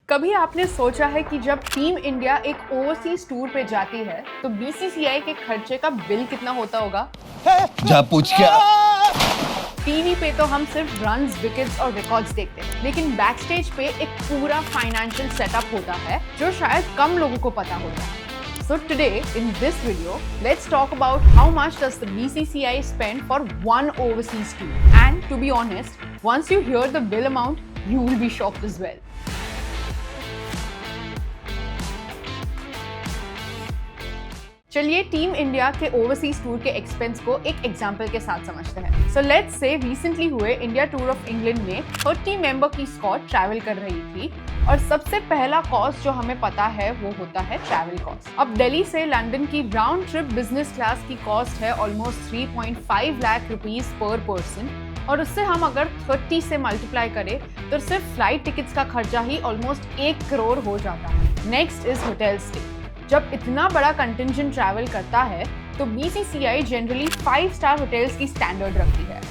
कभी आपने सोचा है कि जब टीम इंडिया एक ओवरसीज टूर पे जाती है तो बीसीसीआई के खर्चे का बिल कितना होता होगा? जा पूछ क्या। टीवी पे तो हम सिर्फ रन्स, विकेट्स और रिकॉर्ड्स देखते हैं, लेकिन बैकस्टेज पे एक पूरा फाइनेंशियल सेटअप होता है जो शायद कम लोगों को पता होता है। So today in this video, let's talk about how much does the BCCI spend for one overseas tour. And to be honest, once you hear the bill amount, you will be shocked as well. चलिए team India के overseas tour के expense को एक example के साथ समझते हैं। So let's say recently हुए इंडिया टूर ऑफ इंग्लैंड में 30 मेंबर की स्क्वाड ट्रैवल कर रही थी और सबसे पहला कॉस्ट जो हमें पता है वो होता है ट्रैवल कॉस्ट। अब दिल्ली से लंदन की राउंड ट्रिप बिजनेस क्लास की कॉस्ट है ऑलमोस्ट 3.5 लाख रुपीस पर पर्सन और उससे हम अगर 30 से मल्टीप्लाई करें तो सिर्फ फ्लाइट टिकट्स का खर्चा ही ऑलमोस्ट 1 करोड़ हो जाता है। Next is hotel stay. जब इतना बड़ा कंटिंजेंट ट्रैवल करता है तो बीसीसीआई जनरली 5 स्टार होटल्स की स्टैंडर्ड रखती है।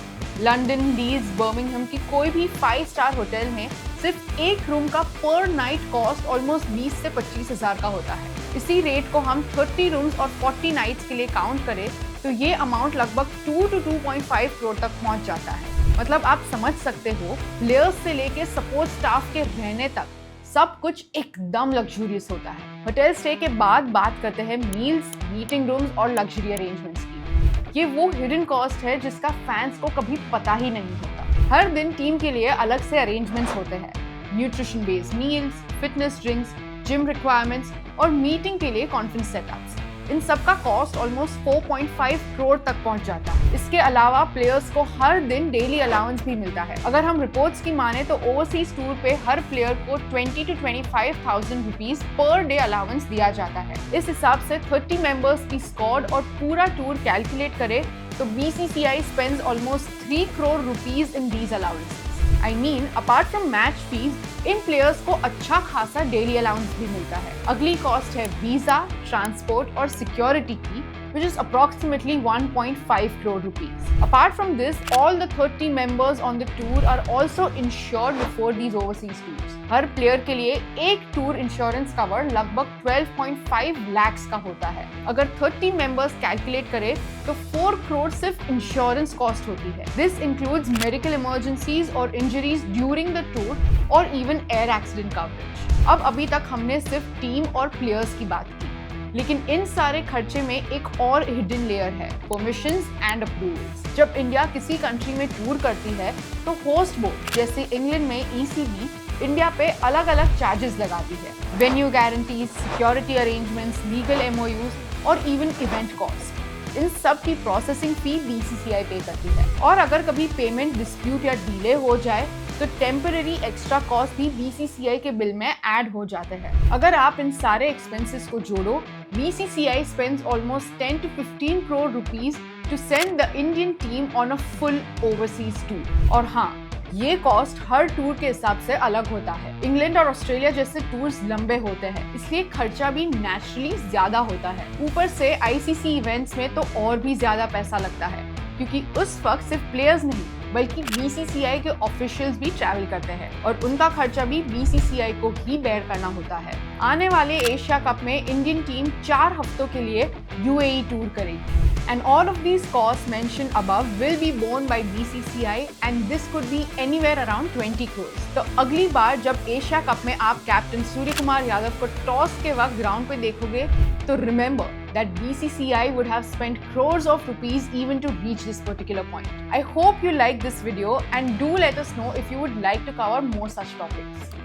लंदन, लीड्स, बर्मिंघम की कोई भी 5 स्टार होटल में सिर्फ एक रूम का पर नाइट कॉस्ट ऑलमोस्ट 20 से 25 हज़ार का होता है। इसी रेट को हम 30 रूम्स और 40 नाइट्स के लिए काउंट करें तो ये अमाउंट लगभग 2 to 2.5 करोड़ तक पहुंच जाता है। मतलब आप समझ सकते हो, प्लेयर्स से लेके सपोर्ट स्टाफ के रहने तक सब कुछ एकदम लग्जूरियस होता है। होटल स्टे के बाद बात करते हैं मील्स, मीटिंग रूम्स और लग्जरी अरेंजमेंट्स की। ये वो हिडन कॉस्ट है जिसका फैंस को कभी पता ही नहीं होता। हर दिन टीम के लिए अलग से अरेंजमेंट्स होते हैं, nutrition based meals, fitness drinks, gym requirements और मीटिंग के लिए कॉन्फ्रेंस सेटअप्स। इन सब का कॉस्ट ऑलमोस्ट 4.5 करोड़ तक पहुंच जाता है। इसके अलावा प्लेयर्स को हर दिन डेली अलाउंस भी मिलता है। अगर हम रिपोर्ट्स की माने तो ओवरसीज टूर पे हर प्लेयर को 20 to 25,000 rupees per day allowance दिया जाता है। इस हिसाब से 30 मेंबर्स की स्क्वाड और पूरा टूर कैलकुलेट करे तो BCCI spends almost 3 crore rupees in these allowances. I mean, apart from match fees, in players को अच्छा खासा डेली अलाउंस भी मिलता है। अगली कॉस्ट है वीजा, ट्रांसपोर्ट और सिक्योरिटी की, which is approximately 1.5 crore rupees. Apart from this, all the 30 members on the tour are also insured before these overseas tours. Her player के लिए एक टूर इंश्योरेंस कवर लगभग 12.5 lakhs का होता है। अगर 30 मेंबर्स कैलकुलेट करें तो 4 करोड़ सिर्फ इंश्योरेंस कॉस्ट होती है। दिस इंक्लूड्स मेडिकल इमरजेंसीज और इंजरीज ड्यूरिंग द टूर और इवन एयर एक्सीडेंट कवरेज। अब अभी तक हमने सिर्फ टीम और प्लेयर्स की बात की, लेकिन इन सारे खर्चे में एक और हिडन लेयर है, परमिशंस एंड अप्रूवल्स। जब इंडिया किसी कंट्री में टूर करती है तो होस्ट बोर्ड जैसे इंग्लैंड में ईसीबी इंडिया पे अलग अलग चार्जेस लगाती है। Venue guarantees, security arrangements, legal MoUs और इवन इवेंट कॉस्ट, इन सब की प्रोसेसिंग फी बीसीसीआई पे करती है। और अगर कभी पेमेंट डिस्प्यूट या डिले हो जाए तो टेम्पररी एक्स्ट्रा कॉस्ट भी बीसीसीआई के बिल में ऐड हो जाते हैं। अगर आप इन सारे एक्सपेंसेस को जोड़ो, BCCI spends almost 10 to 15 crore rupees to send the Indian team on a full overseas tour. और हाँ, ये कॉस्ट हर टूर के हिसाब से अलग होता है। इंग्लैंड और ऑस्ट्रेलिया जैसे टूर्स लंबे होते हैं, इसलिए खर्चा भी नेचुरली ज्यादा होता है। ऊपर से आईसीसी इवेंट्स में तो और भी ज्यादा पैसा लगता है, क्योंकि उस वक्त सिर्फ प्लेयर्स नहीं बल्कि बीसीसीआई के ऑफिशियल्स भी ट्रैवल करते हैं और उनका खर्चा भी बीसीसीआई को ही बेयर करना होता है। आने वाले एशिया कप में इंडियन टीम 4 हफ्तों के लिए यूएई टूर करेगी। And all of these costs mentioned above will be borne by BCCI and this could be anywhere around 20 crores. तो अगली बार जब एशिया कप में आप कैप्टन सूर्य कुमार यादव को टॉस के वक्त ग्राउंड पे देखोगे तो remember that BCCI would have spent crores of rupees even to reach this particular point. I hope you liked this video and do let us know if you would like to cover more such topics.